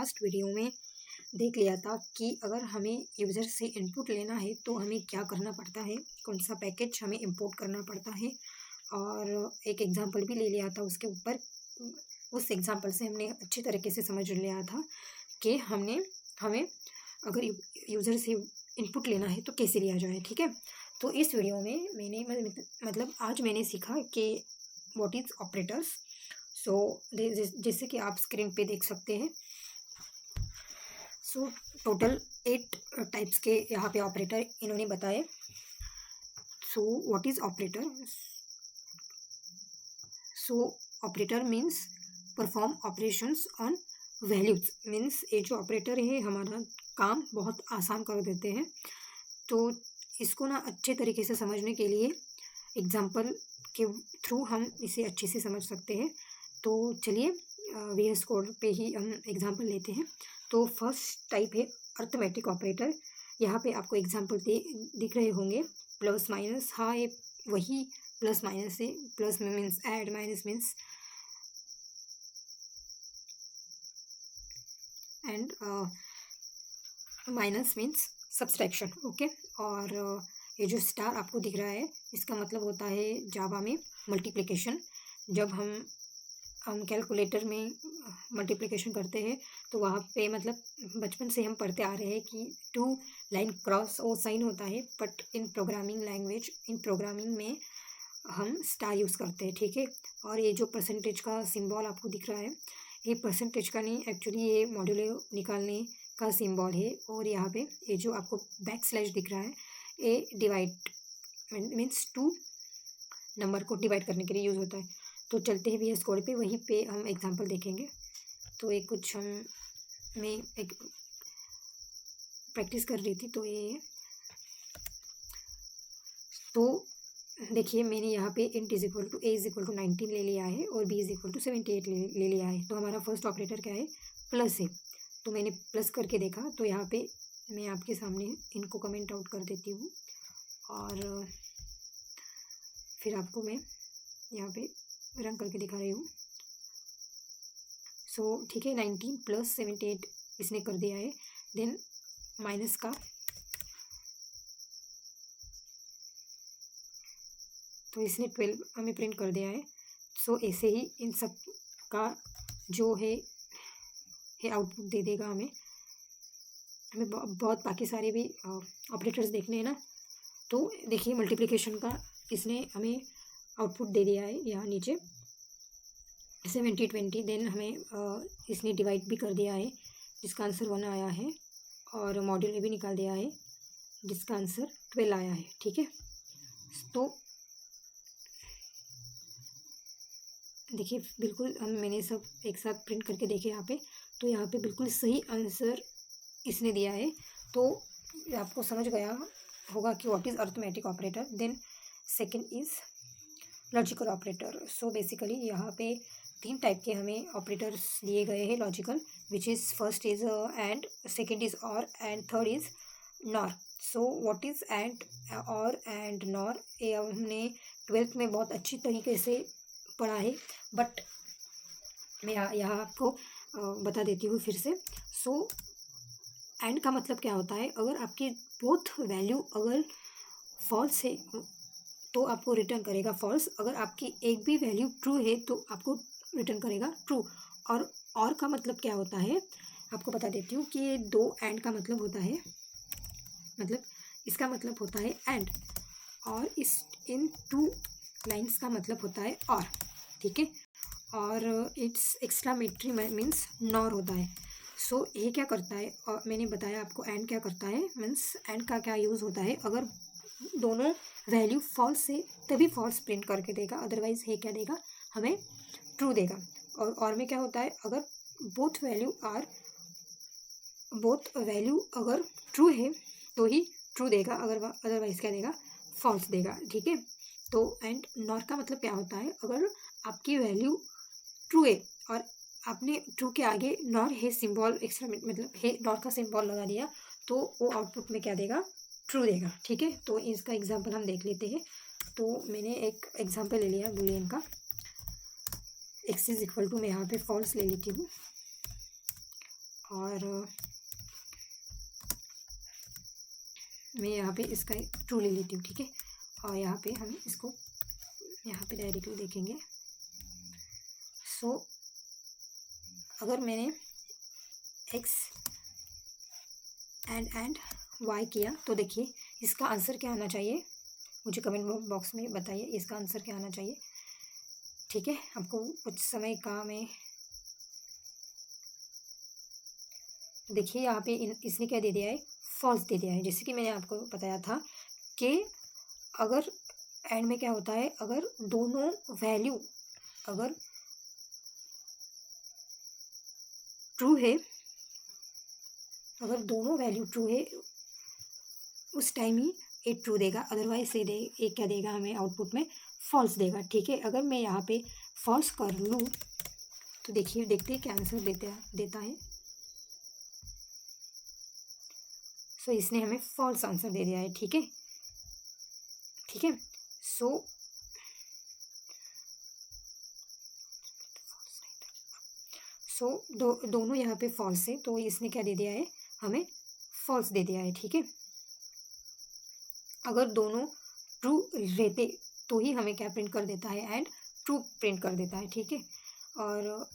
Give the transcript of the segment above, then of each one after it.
Last video में देख लिया था कि अगर हमें यूज़र से इनपुट लेना है तो हमें क्या करना पड़ता है, कौन सा पैकेज हमें इंपोर्ट करना पड़ता है, और एक एग्जांपल भी ले लिया था उसके ऊपर। उस एग्जांपल से हमने अच्छी तरीके से समझ लिया था कि हमें अगर यूज़र से इनपुट लेना है तो कैसे लिया जाए। ठीक है, तो इस वीडियो में मैंने मतलब आज मैंने सीखा कि व्हाट इज़ ऑपरेटर्स। सो जैसे कि आप स्क्रीन पे देख सकते हैं, सो टोटल 8 टाइप्स के यहाँ पे ऑपरेटर इन्होंने बताए। सो what is operator? So operator means perform operations on values, means ये जो ऑपरेटर है हमारा काम बहुत आसान कर देते हैं। तो इसको ना अच्छे तरीके से समझने के लिए एग्जाम्पल के थ्रू हम इसे अच्छे से समझ सकते हैं। तो चलिए VS कोड पे ही हम एग्जाम्पल लेते हैं। तो फर्स्ट टाइप है अर्थमेटिक ऑपरेटर। यहाँ पे आपको एग्जाम्पल दिख रहे होंगे, प्लस माइनस। हाँ, ये वही प्लस माइनस है। प्लस में means add, minus means and, minus means subtraction. Okay, और ये जो स्टार आपको दिख रहा है इसका मतलब होता है जावा में मल्टीप्लिकेशन। जब हम कैलकुलेटर में मल्टीप्लिकेशन करते हैं तो वहाँ पे मतलब बचपन से हम पढ़ते आ रहे हैं कि 2 लाइन क्रॉस ओ साइन होता है, but in programming language, in programming में हम स्टार यूज़ करते हैं। ठीक है, और ये जो परसेंटेज का सिंबल आपको दिख रहा है, ये परसेंटेज का नहीं, एक्चुअली ये मॉड्यूलो निकालने का सिंबल है। और यहाँ पे ये जो आपको बैक स्लैश दिख रहा है, ये डिवाइड मीन्स 2 नंबर को डिवाइड करने के लिए यूज़ होता है। तो चलते हैं VS कोड पे, वहीं पे हम एग्जांपल देखेंगे। तो ये कुछ मैं एक प्रैक्टिस कर रही थी, तो ये तो देखिए मैंने यहाँ पे int is equal to a is equal to 19 ले लिया है और b इज इक्वल टू 78 ले लिया है। तो हमारा फर्स्ट ऑपरेटर क्या है? प्लस है। तो मैंने प्लस करके देखा, तो यहाँ पे मैं आपके सामने इनको कमेंट आउट कर देती हूँ और फिर आपको मैं यहाँ पे रन करके दिखा रही हूँ। सो ठीक है, 19 प्लस 78 इसने कर दिया है। देन माइनस का, तो इसने 12 हमें प्रिंट कर दिया है। सो ऐसे ही इन सब का जो है आउटपुट दे देगा हमें बहुत बाकी सारे भी ऑपरेटर्स देखने हैं ना। तो देखिए मल्टीप्लिकेशन का इसने हमें आउटपुट दे दिया है यहाँ नीचे 70 20। देन हमें इसने डिवाइड भी कर दिया है जिसका आंसर 1 आया है, और मॉड्यूल भी निकाल दिया है जिसका आंसर 12 आया है। ठीक है, तो देखिए बिल्कुल मैंने सब एक साथ प्रिंट करके देखे यहाँ पे, तो यहाँ पे बिल्कुल सही आंसर इसने दिया है। तो आपको समझ गया होगा कि what is arithmetic operator. Then second is logical operator. So basically यहाँ पे 3 टाइप के हमें ऑपरेटर्स दिए गए हैं logical, which is first is and, second is or, and third is nor. So what is and, or, and, nor, ये हमने 12th में बहुत अच्छी तरीके से पढ़ा है, बट मैं यहाँ आपको बता देती हूँ फिर से। सो एंड का मतलब क्या होता है? अगर आपकी बोथ वैल्यू अगर फॉल्स है तो आपको रिटर्न करेगा फॉल्स, अगर आपकी एक भी वैल्यू ट्रू है तो आपको रिटर्न करेगा ट्रू। और का मतलब क्या होता है आपको बता देती हूँ कि ये 2 एंड का मतलब होता है, मतलब इसका मतलब होता है एंड, और इन 2 लाइन्स का मतलब होता है और। ठीक है, और इट्स एक्सक्लामेटरी मीन्स नॉर होता है। सो ये क्या करता है, और मैंने बताया आपको एंड क्या करता है, मीन्स एंड का क्या यूज़ होता है, अगर दोनों वैल्यू फॉल्स है तभी फॉल्स प्रिंट करके देगा, अदरवाइज ये क्या देगा, हमें ट्रू देगा। और में क्या होता है, अगर बोथ वैल्यू अगर ट्रू है तो ही ट्रू देगा, अदरवाइज क्या देगा, फॉल्स देगा। ठीक है, तो एंड नॉर का मतलब क्या होता है, अगर आपकी वैल्यू ट्रू है और आपने ट्रू के आगे नॉर है सिंबल, एक्स्ट्रा मतलब है नॉर का सिंबल लगा दिया, तो वो आउटपुट में क्या देगा, ट्रू देगा। ठीक है, तो इसका एग्जांपल हम देख लेते हैं। तो मैंने एक एग्जांपल ले लिया बूलियन का, x इज इक्वल टू, मैं यहाँ पे फॉल्स ले लेती हूँ, और मैं यहाँ पे इसका ट्रू ले लेती हूँ, ठीक है। और यहाँ पे हम इसको यहाँ पे डायरेक्टली देखेंगे। सो अगर मैंने एक्स एंड वाई किया तो देखिए इसका आंसर क्या आना चाहिए, मुझे कमेंट बॉक्स में बताइए इसका आंसर क्या आना चाहिए, ठीक है। आपको कुछ समय का मैं देखिए यहाँ पे इसने क्या दे दिया है, फॉल्स दे दिया है। जैसे कि मैंने आपको बताया था कि अगर एंड में क्या होता है, अगर दोनों वैल्यू अगर ट्रू है, अगर दोनों वैल्यू ट्रू है उस टाइम ही ये ट्रू देगा, अदरवाइज ये क्या देगा हमें आउटपुट में, फॉल्स देगा, ठीक है। अगर मैं यहाँ पे फॉल्स कर लूँ तो देखिए देखते हैं क्या आंसर देता है। सो इसने हमें फॉल्स आंसर दे दिया है, ठीक है, ठीक है। सो दोनों यहाँ पे फॉल्स है तो इसने क्या दे दिया है, हमें फॉल्स दे दिया है, ठीक है। अगर दोनों ट्रू रहते तो ही हमें क्या प्रिंट कर देता है, एंड ट्रू प्रिंट कर देता है, ठीक है। और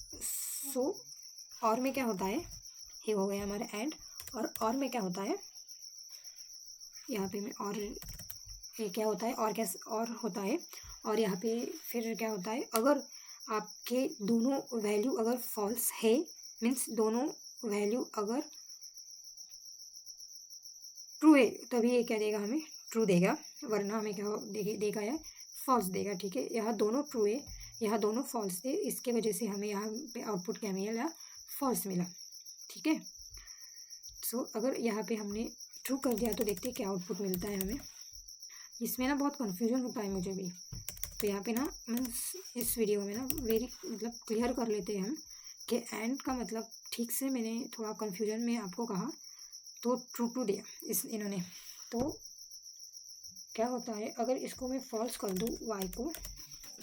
और में क्या होता है, ये हो गया हमारा एंड। और में क्या होता है, यहाँ पे मैं और ये क्या होता है, और होता है। और यहाँ पे फिर क्या होता है, अगर आपके दोनों वैल्यू अगर फॉल्स है, मीन्स दोनों वैल्यू अगर ट्रू है तभी ये क्या देगा, हमें ट्रू देगा, वरना हमें क्या देगा या फॉल्स देगा, ठीक है। यहाँ दोनों ट्रू है, यहाँ दोनों फॉल्स थे, इसके वजह से हमें यहाँ पे आउटपुट क्या मिला, फॉल्स मिला, ठीक है। सो अगर यहाँ पे हमने ट्रू कर दिया तो देखते हैं क्या आउटपुट मिलता है हमें। इसमें ना बहुत कन्फ्यूजन होता है मुझे भी, तो यहाँ पे ना मीन्स इस वीडियो में ना मतलब क्लियर कर लेते हैं हम कि एंड का मतलब ठीक से मैंने थोड़ा कन्फ्यूजन में आपको कहा तो ट्रू दिया इन्होंने। तो क्या होता है, अगर इसको मैं फॉल्स कर दूँ वाई को,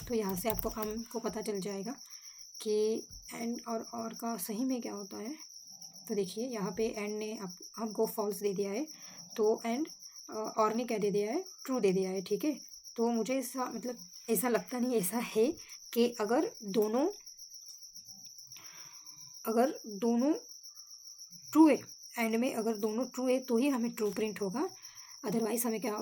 तो यहाँ से हमको पता चल जाएगा कि एंड और का सही में क्या होता है। तो देखिए यहाँ पे एंड ने हमको फॉल्स दे दिया है, तो एंड और ने क्या दे दिया है, ट्रू दे दिया है, ठीक है। तो मुझे ऐसा लगता नहीं, ऐसा है कि अगर दोनों ट्रू है, एंड में अगर दोनों ट्रू है तो ही हमें ट्रू प्रिंट होगा, अदरवाइज हमें क्या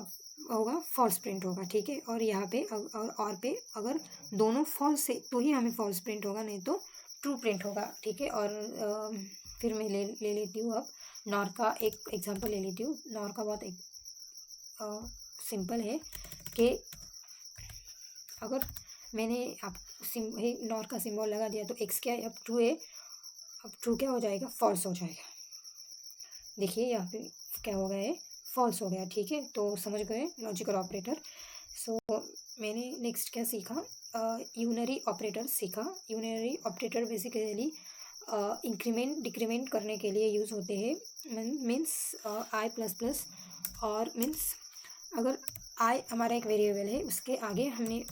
होगा, फॉल्स प्रिंट होगा, ठीक है। और यहाँ पे और पे अगर दोनों फॉल्स है तो ही हमें फॉल्स प्रिंट होगा, नहीं तो ट्रू प्रिंट होगा, ठीक है। और फिर मैं ले लेती हूँ अब नॉर का एक एग्जांपल ले लेती हूँ। नॉर का बहुत सिंपल है कि अगर मैंने नॉर का सिंबल लगा दिया तो एक्स क्या है, अब ट्रू है, अब ट्रू क्या हो जाएगा, फॉल्स हो जाएगा। देखिए यहाँ पे क्या हो गया है, फॉल्स हो गया, ठीक है। तो समझ गए लॉजिकल ऑपरेटर। सो मैंने नेक्स्ट क्या सीखा, यूनरी ऑपरेटर सीखा। Unary operator basically increment decrement करने के लिए यूज़ होते हैं। मीन्स आई प्लस प्लस, और मीन्स अगर आई हमारा एक वेरिएबल है, उसके आगे हमने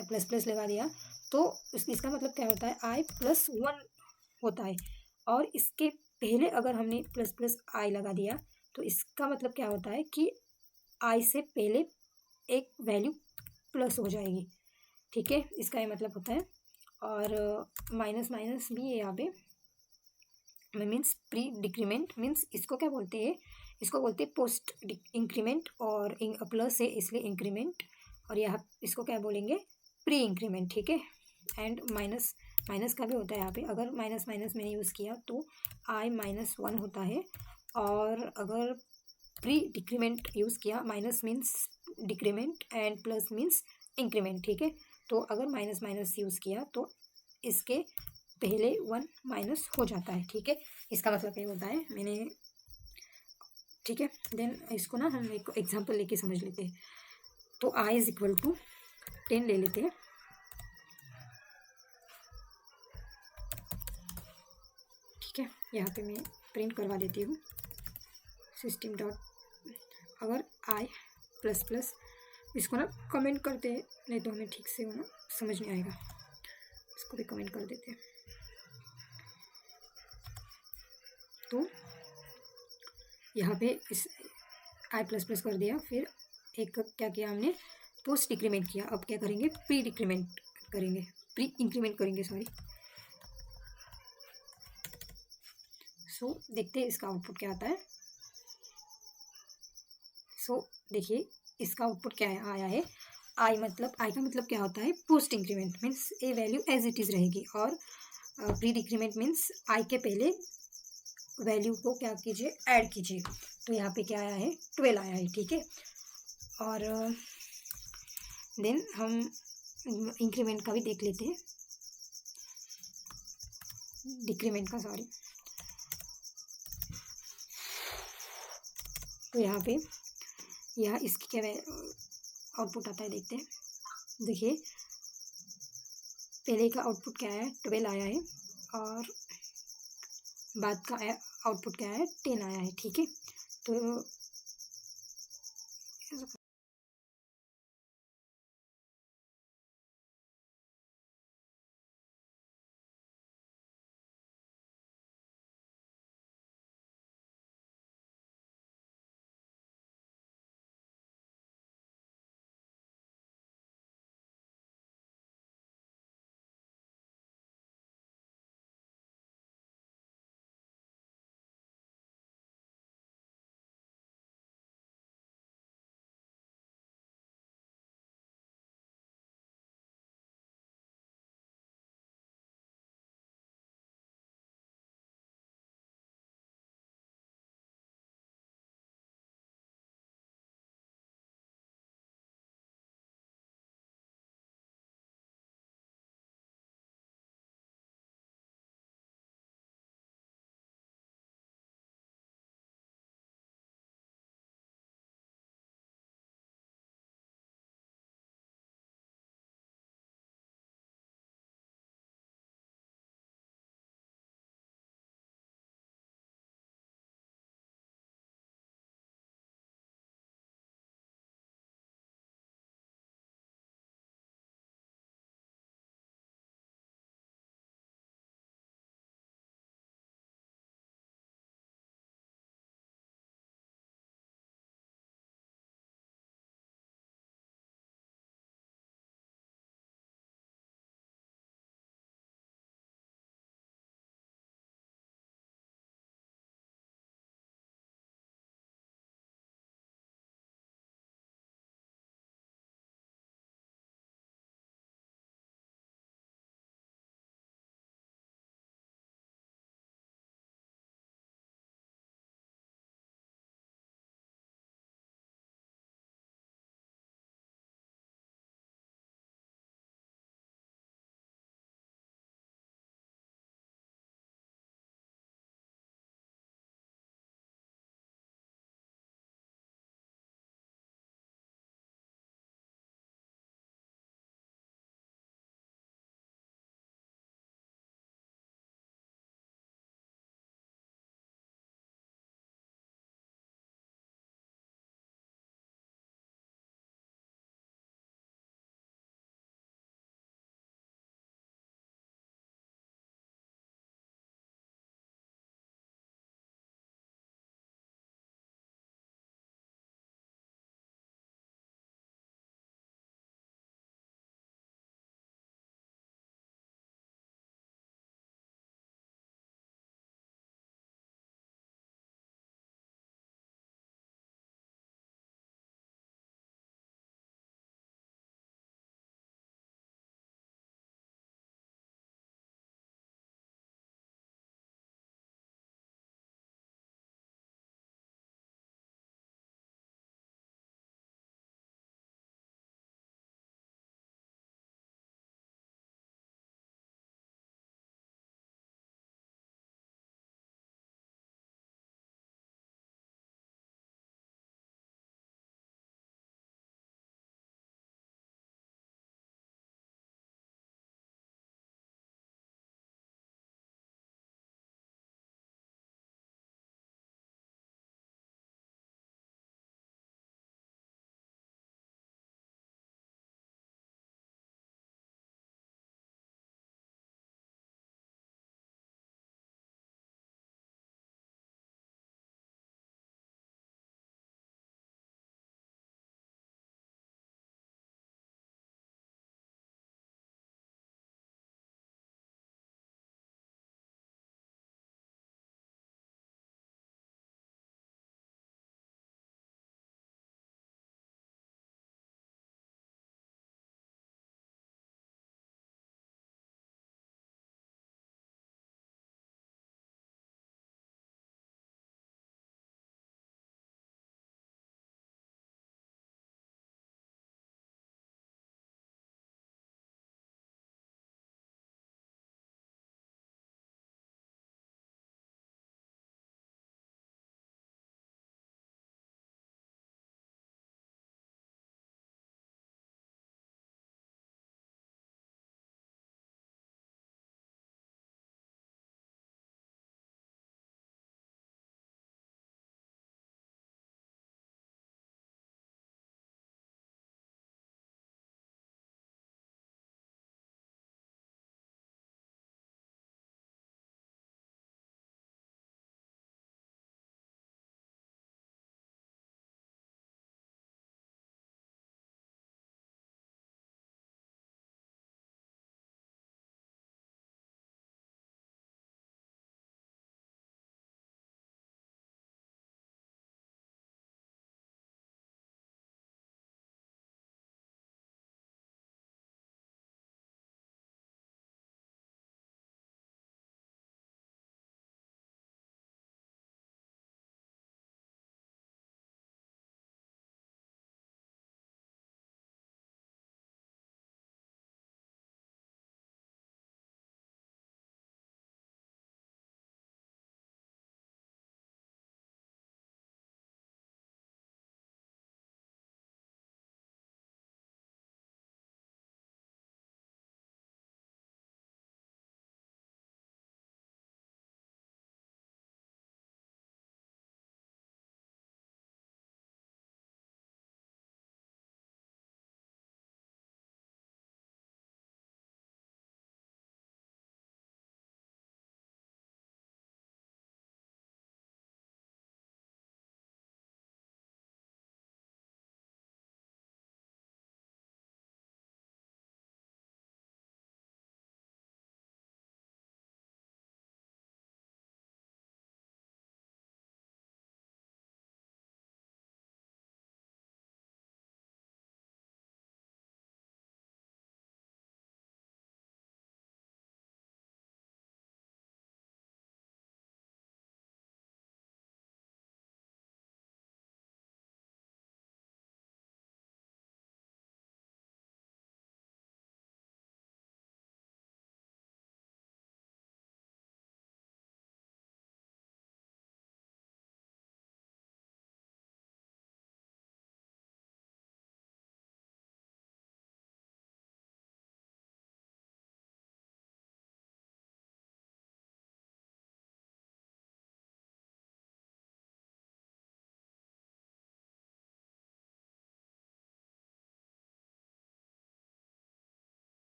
प्लस प्लस लगा दिया तो इसका मतलब क्या होता है, आई प्लस वन होता है। और इसके पहले अगर हमने प्लस प्लस आई लगा दिया तो इसका मतलब क्या होता है कि आई से पहले एक वैल्यू प्लस हो जाएगी, ठीक है, इसका ये मतलब होता है। और माइनस माइनस भी है यहाँ पे, मीन्स प्री डिक्रीमेंट, मीन्स इसको क्या बोलते हैं, इसको बोलते हैं पोस्ट इंक्रीमेंट, और प्लस है इसलिए इंक्रीमेंट, और यहाँ इसको क्या बोलेंगे, प्री इंक्रीमेंट, ठीक है। एंड माइनस का भी होता है यहाँ पे, अगर माइनस माइनस मैंने यूज़ किया तो आई माइनस वन होता है। और अगर प्री डिक्रीमेंट यूज़ किया, minus means decrement and plus means increment, ठीक है। तो अगर माइनस माइनस यूज़ किया तो इसके पहले वन माइनस हो जाता है, ठीक है, इसका मतलब ये होता है मैंने, ठीक है। देन इसको ना हम एक एग्जांपल लेके समझ लेते हैं। तो आई इज इक्वल टू 10 ले लेते हैं, ठीक है। यहाँ पे मैं प्रिंट करवा देती हूँ सिस्टम डॉट, अगर आई प्लस प्लस, इसको ना कमेंट करते हैं, नहीं तो हमें ठीक से ना समझ नहीं आएगा, इसको भी कमेंट कर देते हैं। तो यहाँ पे इस i++ कर दिया, फिर एक क्या किया हमने, पोस्ट डिक्रीमेंट किया। अब क्या करेंगे, प्री डिक्रीमेंट करेंगे, प्री इंक्रीमेंट करेंगे, सॉरी। सो देखते हैं इसका आउटपुट क्या आता है। सो देखिए इसका आउटपुट क्या आया है। आई का मतलब क्या होता है, post increment means a value as it is रहेगी, और प्री डिक्रीमेंट मीन्स आई के पहले वैल्यू को क्या कीजिए, ऐड कीजिए। तो यहाँ पे क्या आया है, 12 आया है, ठीक है। और देन हम इंक्रीमेंट का भी देख लेते हैं, डिक्रीमेंट का, सॉरी। तो यहाँ इसकी क्या आउटपुट आता है, देखते हैं। देखिए पहले का आउटपुट क्या आया है, 12 आया है, और बाद का आउटपुट क्या है, 10 आया है, ठीक है। तो